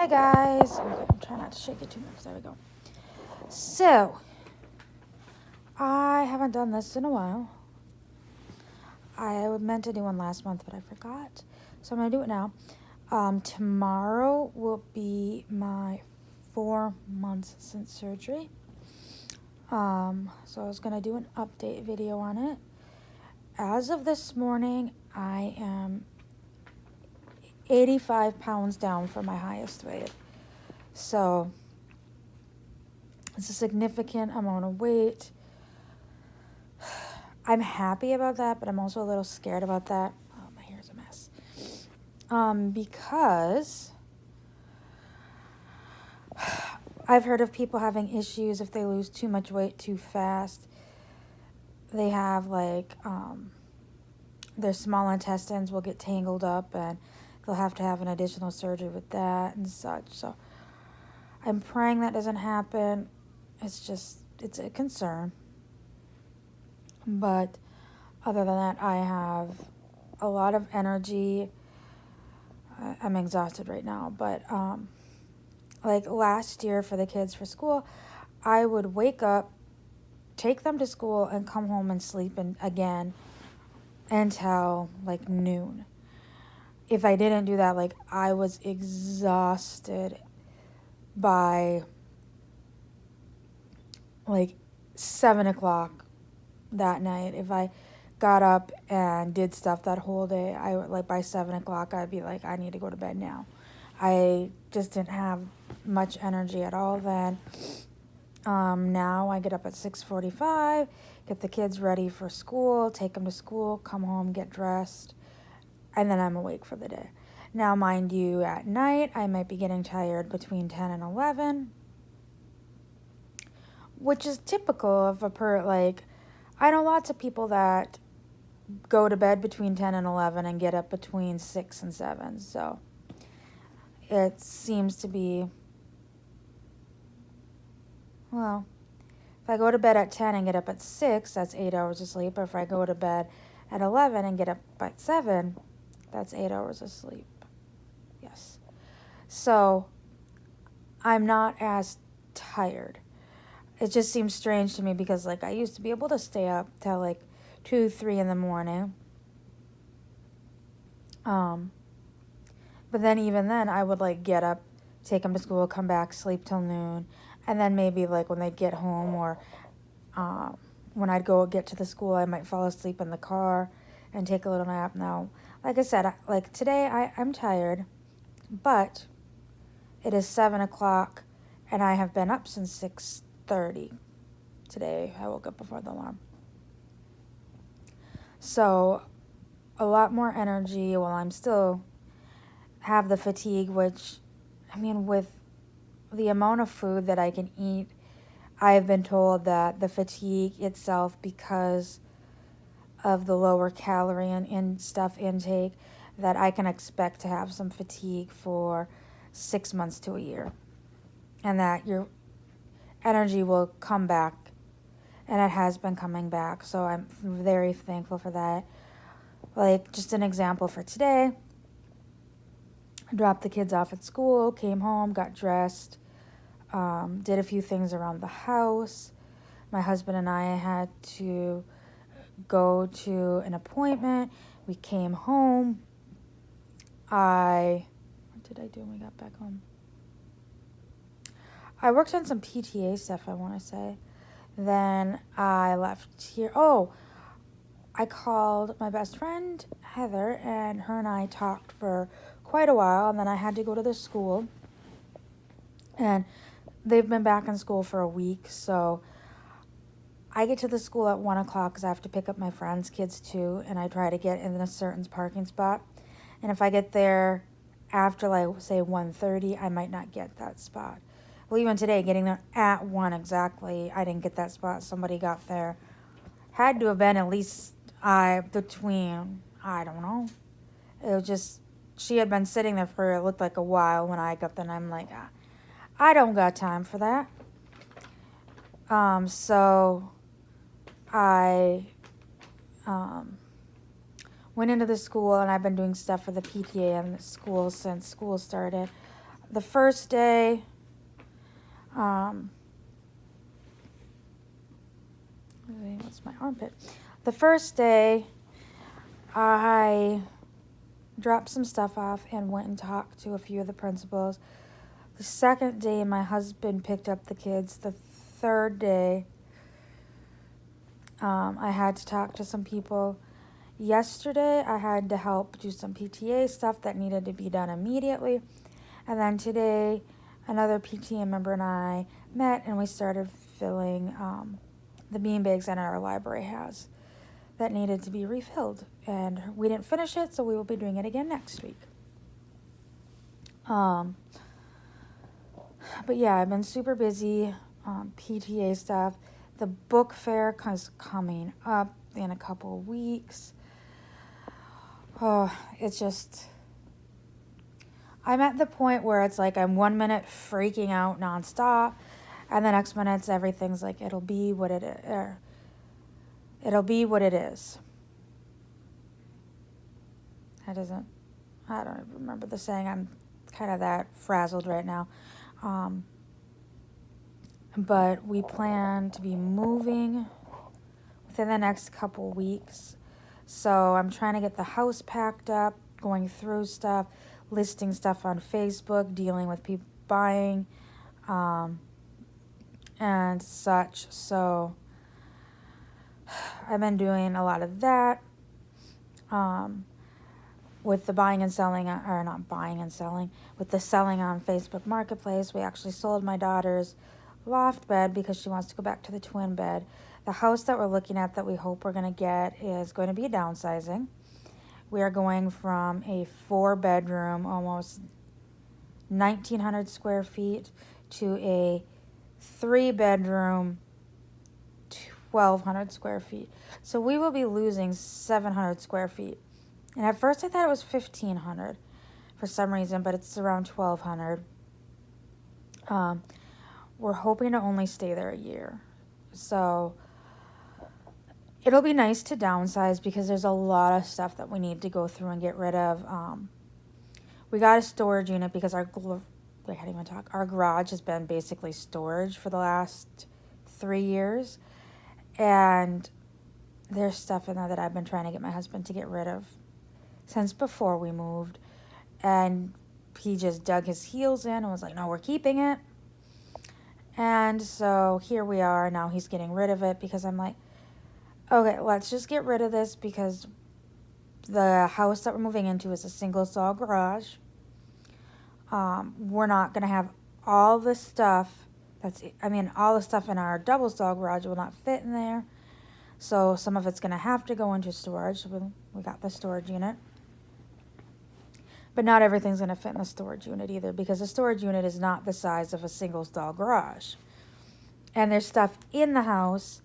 Hey guys. Okay, I'm trying not to shake it too much. There we go. So, I haven't done this in a while. I meant to do one last month, but I forgot. So I'm going to do it now. Tomorrow will be my 4 months since surgery. So I was going to do an update video on it. As of this morning, I am 85 pounds down from my highest weight. So it's a significant amount of weight. I'm happy about that, but I'm also a little scared about that. Oh, my hair's a mess. Because I've heard of people having issues if they lose too much weight too fast. They have their small intestines will get tangled up and they'll have to have an additional surgery with that and such. So I'm praying that doesn't happen. It's a concern. But other than that, I have a lot of energy. I'm exhausted right now, but like last year for the kids for school, I would wake up, take them to school, and come home and sleep again until like noon. If I didn't do that, like I was exhausted by like 7 o'clock that night. If I got up and did stuff that whole day, I like by 7 o'clock I'd be like, I need to go to bed now. I just didn't have much energy at all then. Now I get up at 6:45, get the kids ready for school, take them to school, come home, get dressed, and then I'm awake for the day. Now, mind you, at night I might be getting tired between 10 and 11, which is typical of I know lots of people that go to bed between 10 and 11 and get up between 6 and 7. So it seems to be, well, if I go to bed at 10 and get up at 6, that's 8 hours of sleep. Or if I go to bed at 11 and get up at 7, that's 8 hours of sleep. Yes. So I'm not as tired. It just seems strange to me because I used to be able to stay up till 2, 3 in the morning. But then even then I would get up, take them to school, come back, sleep till noon. And then maybe when they get home or when I'd go get to the school, I might fall asleep in the car and take a little nap. Now, like I said, today I'm tired, but it is 7 o'clock and I have been up since 6:30 today. I woke up before the alarm. So a lot more energy while I'm still have the fatigue, which, I mean, with the amount of food that I can eat, I've been told that the fatigue itself, because of the lower calorie and stuff intake, that I can expect to have some fatigue for 6 months to a year, and that your energy will come back, and it has been coming back. So I'm very thankful for that. Just an example for today, I dropped the kids off at school, came home, got dressed, did a few things around the house. My husband and I had to go to an appointment. We came home. What did I do when we got back home? I worked on some PTA stuff, I want to say. Then I left here. Oh, I called my best friend, Heather, and her and I talked for quite a while, and then I had to go to the school. And they've been back in school for a week, so I get to the school at 1 o'clock because I have to pick up my friend's kids too, and I try to get in a certain parking spot. And if I get there after, say, 1:30, I might not get that spot. Well, even today, getting there at 1 exactly, I didn't get that spot. Somebody got there. Had to have been at least between, I don't know. It was just, she had been sitting there for, it looked like a while when I got there, and I'm like, I don't got time for that. So I went into the school, and I've been doing stuff for the PTA in the school since school started. the first day, what's my armpit? The first day, I dropped some stuff off and went and talked to a few of the principals. The second day, my husband picked up the kids. The third day, I had to talk to some people. Yesterday, I had to help do some PTA stuff that needed to be done immediately. And then today, another PTA member and I met and we started filling the beanbags that our library has that needed to be refilled. And we didn't finish it, so we will be doing it again next week. But yeah, I've been super busy, PTA stuff. The book fair is coming up in a couple of weeks. Oh, it's just, I'm at the point where it's like I'm 1 minute freaking out nonstop, and the next minute everything's like, it'll be what it is. It'll be what it is. I don't even remember the saying. I'm kind of that frazzled right now. But we plan to be moving within the next couple weeks. So I'm trying to get the house packed up, going through stuff, listing stuff on Facebook, dealing with people buying, and such. So I've been doing a lot of that. With the buying and selling, or not buying and selling, with the selling on Facebook Marketplace, we actually sold my daughter's loft bed because she wants to go back to the twin bed. The house that we're looking at that we hope we're going to get is going to be a downsizing. We are going from a 4-bedroom, almost 1,900 square feet, to a 3-bedroom, 1,200 square feet. So we will be losing 700 square feet. And at first I thought it was 1,500 for some reason, but it's around 1,200. We're hoping to only stay there a year. So it'll be nice to downsize because there's a lot of stuff that we need to go through and get rid of. We got a storage unit because our garage has been basically storage for the last 3 years. And there's stuff in there that I've been trying to get my husband to get rid of since before we moved, and he just dug his heels in and was like, no, we're keeping it. And so here we are. Now he's getting rid of it because I'm like, okay, let's just get rid of this because the house that we're moving into is a single stall garage. We're not going to have all the stuff all the stuff in our double stall garage will not fit in there. So some of it's going to have to go into storage. So we got the storage unit. But not everything's going to fit in the storage unit either because the storage unit is not the size of a single stall garage. And there's stuff in the house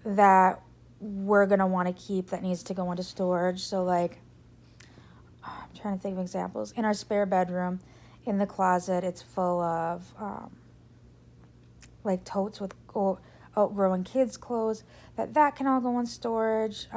that we're going to want to keep that needs to go into storage. So like, I'm trying to think of examples. In our spare bedroom, in the closet, it's full of like totes with outgrowing kids' clothes. That can all go in storage.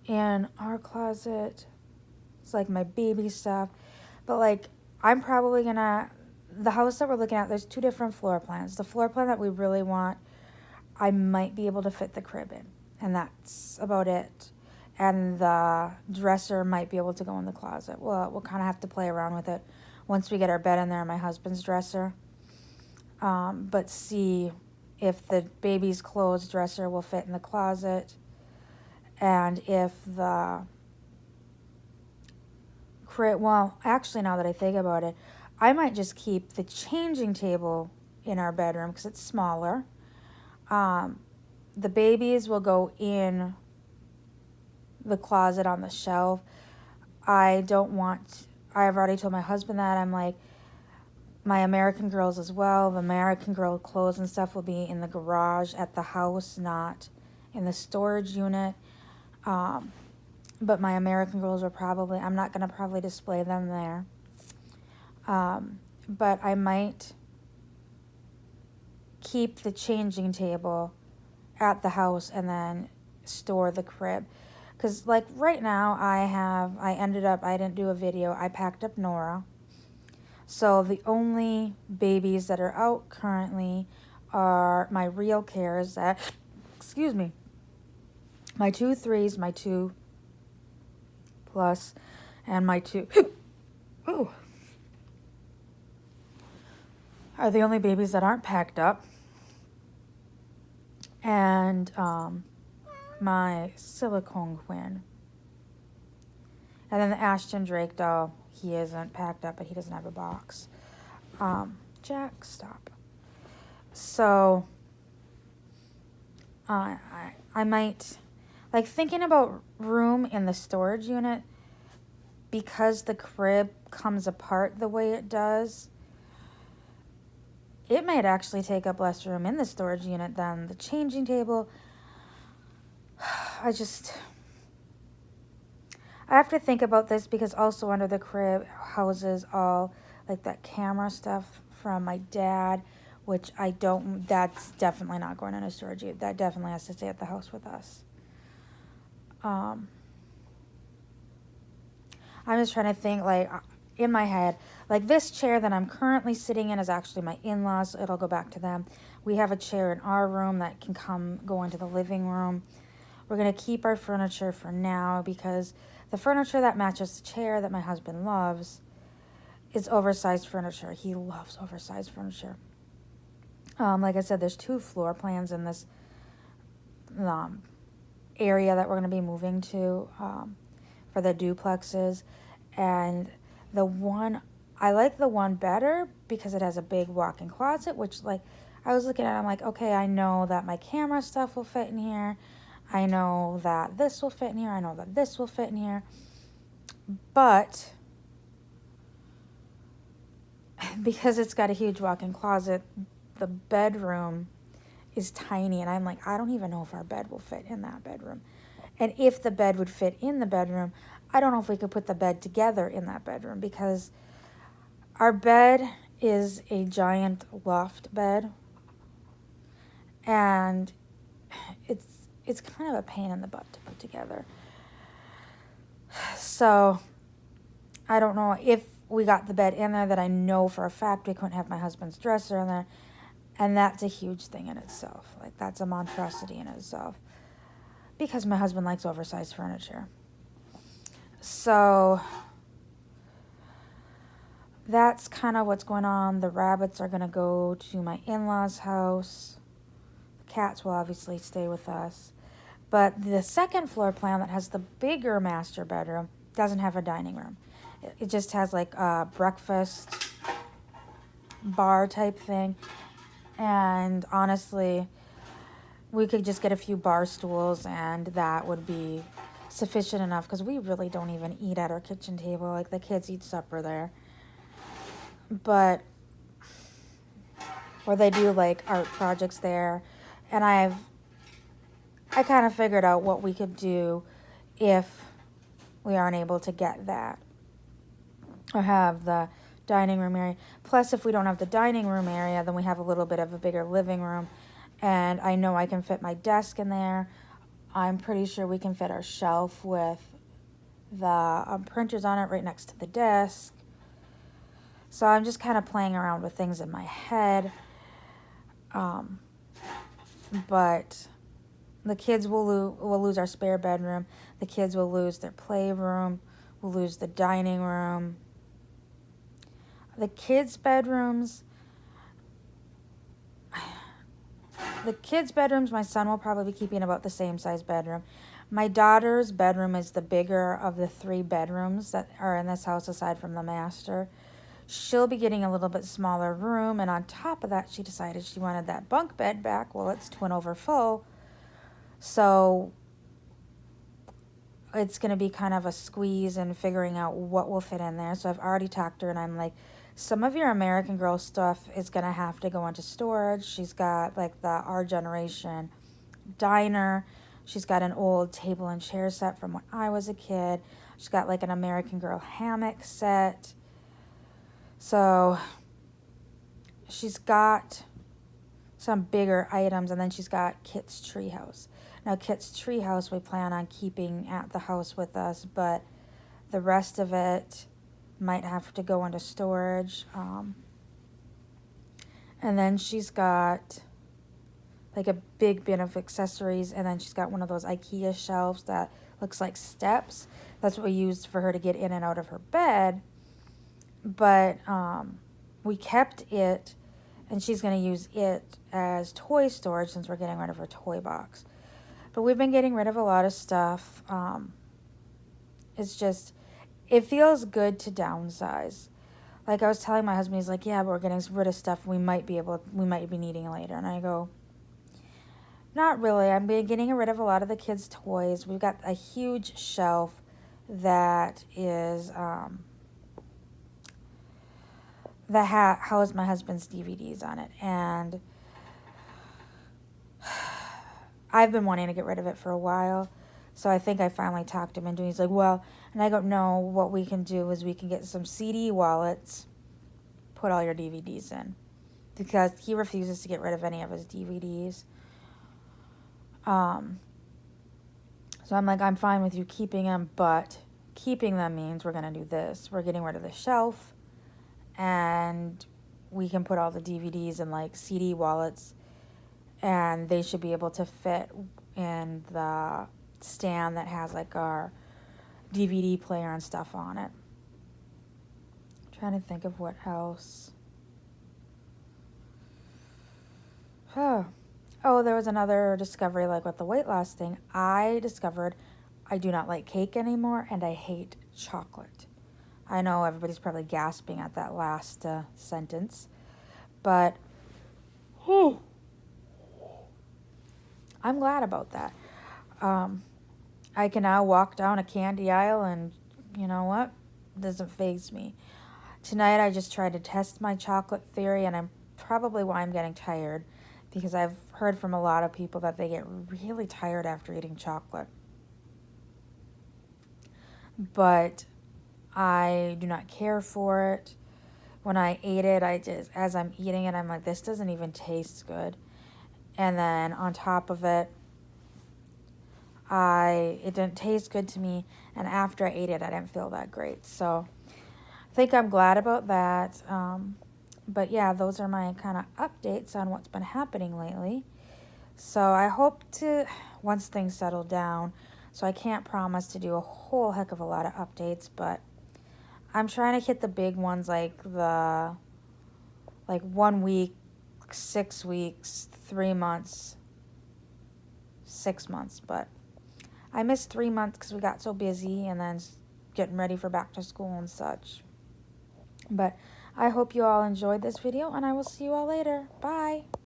In our closet, it's like my baby stuff. But like, I'm probably gonna, the house that we're looking at, there's 2 different floor plans. The floor plan that we really want, I might be able to fit the crib in, and that's about it. And the dresser might be able to go in the closet. Well, we'll kind of have to play around with it once we get our bed in there and my husband's dresser. But see if the baby's clothes dresser will fit in the closet, and if the crib, well, actually now that I think about it, I might just keep the changing table in our bedroom because it's smaller. The babies will go in the closet on the shelf. I've already told my husband that. I'm like, my American Girls as well. The American Girl clothes and stuff will be in the garage at the house, not in the storage unit. But my American Girls I'm not going to probably display them there. But I might keep the changing table at the house and then store the crib. Because, like, right now, I didn't do a video. I packed up Nora. So the only babies that are out currently are my real cares that, excuse me, my 2 3s, my 2 plus, and my 2 oh, are the only babies that aren't packed up. And my Silicone twin. And then the Ashton Drake doll, he isn't packed up, but he doesn't have a box. Jack, stop. So, I might, like, thinking about room in the storage unit, because the crib comes apart the way it does, it might actually take up less room in the storage unit than the changing table. I have to think about this, because also under the crib houses all, like, that camera stuff from my dad, which that's definitely not going in a storage unit. That definitely has to stay at the house with us. I'm just trying to think, like, in my head, like, this chair that I'm currently sitting in is actually my in-laws, so it'll go back to them. We have a chair in our room that can go into the living room. We're going to keep our furniture for now, because the furniture that matches the chair that my husband loves is oversized furniture. He loves oversized furniture. Like I said, there's 2 floor plans in this area that we're going to be moving to for the duplexes. And I like the one better because it has a big walk-in closet, which, like, I was looking at it, I'm like, okay, I know that my camera stuff will fit in here. I know that this will fit in here. I know that this will fit in here. But because it's got a huge walk-in closet, the bedroom is tiny. And I'm like, I don't even know if our bed will fit in that bedroom. And if the bed would fit in the bedroom, I don't know if we could put the bed together in that bedroom, because our bed is a giant loft bed. And it's kind of a pain in the butt to put together. So I don't know if we got the bed in there, that I know for a fact we couldn't have my husband's dresser in there. And that's a huge thing in itself. Like, that's a monstrosity in itself, because my husband likes oversized furniture. So that's kind of what's going on. The rabbits are going to go to my in-laws' house. The cats will obviously stay with us. But the second floor plan that has the bigger master bedroom doesn't have a dining room. It just has, like, a breakfast bar type thing. And honestly, we could just get a few bar stools and that would be sufficient enough, because we really don't even eat at our kitchen table. Like, the kids eat supper there. Or they do, like, art projects there. And I kind of figured out what we could do if we aren't able to get that, or have the dining room area. Plus, if we don't have the dining room area, then we have a little bit of a bigger living room. And I know I can fit my desk in there. I'm pretty sure we can fit our shelf with the printers on it right next to the desk. So I'm just kind of playing around with things in my head. But the kids will lose our spare bedroom. The kids will lose their playroom. We'll lose the dining room. The kids' bedrooms, my son will probably be keeping about the same size bedroom. My daughter's bedroom is the bigger of the 3 bedrooms that are in this house aside from the master. She'll be getting a little bit smaller room, and on top of that, she decided she wanted that bunk bed back. Well, it's twin over full, so it's going to be kind of a squeeze and figuring out what will fit in there. So I've already talked to her, and I'm like, some of your American Girl stuff is going to have to go into storage. She's got, like, our generation diner. She's got an old table and chair set from when I was a kid. She's got, like, an American Girl hammock set. So she's got some bigger items, and then she's got Kit's treehouse. Now, Kit's treehouse we plan on keeping at the house with us, but the rest of it might have to go into storage. And then she's got like a big bin of accessories, and then she's got one of those IKEA shelves that looks like steps. That's what we used for her to get in and out of her bed. But we kept it, and she's going to use it as toy storage since we're getting rid of her toy box. But we've been getting rid of a lot of stuff. It's just, it feels good to downsize. Like I was telling my husband, he's like, yeah, but we're getting rid of stuff we might be needing later. And I go, not really. I'm getting rid of a lot of the kids' toys. We've got a huge shelf that is that housed my husband's DVDs on it, and I've been wanting to get rid of it for a while. So I think I finally talked him into it. He's like, well, and I go, no, what we can do is we can get some CD wallets, put all your DVDs in, because he refuses to get rid of any of his DVDs. So I'm like, I'm fine with you keeping them, but keeping them means we're going to do this. We're getting rid of the shelf, and we can put all the DVDs in like CD wallets, and they should be able to fit in the stand that has like our DVD player and stuff on it. I'm trying to think of what else. Oh, there was another discovery, like with the weight loss thing. I discovered I do not like cake anymore, and I hate chocolate. I know everybody's probably gasping at that last sentence, but I'm glad about that. I can now walk down a candy aisle, and you know what? It doesn't faze me. Tonight I just tried to test my chocolate theory, and I'm probably why I'm getting tired, because I've heard from a lot of people that they get really tired after eating chocolate. But I do not care for it. When I ate it, as I'm eating it, I'm like, this doesn't even taste good. And then on top of it, it didn't taste good to me, and after I ate it, I didn't feel that great. So I think I'm glad about that. But yeah, those are my kind of updates on what's been happening lately. So I hope to, once things settle down, so I can't promise to do a whole heck of a lot of updates, but I'm trying to hit the big ones, like 1 week, 6 weeks, 3 months, 6 months. But I missed 3 months because we got so busy and then getting ready for back to school and such. But I hope you all enjoyed this video, and I will see you all later. Bye.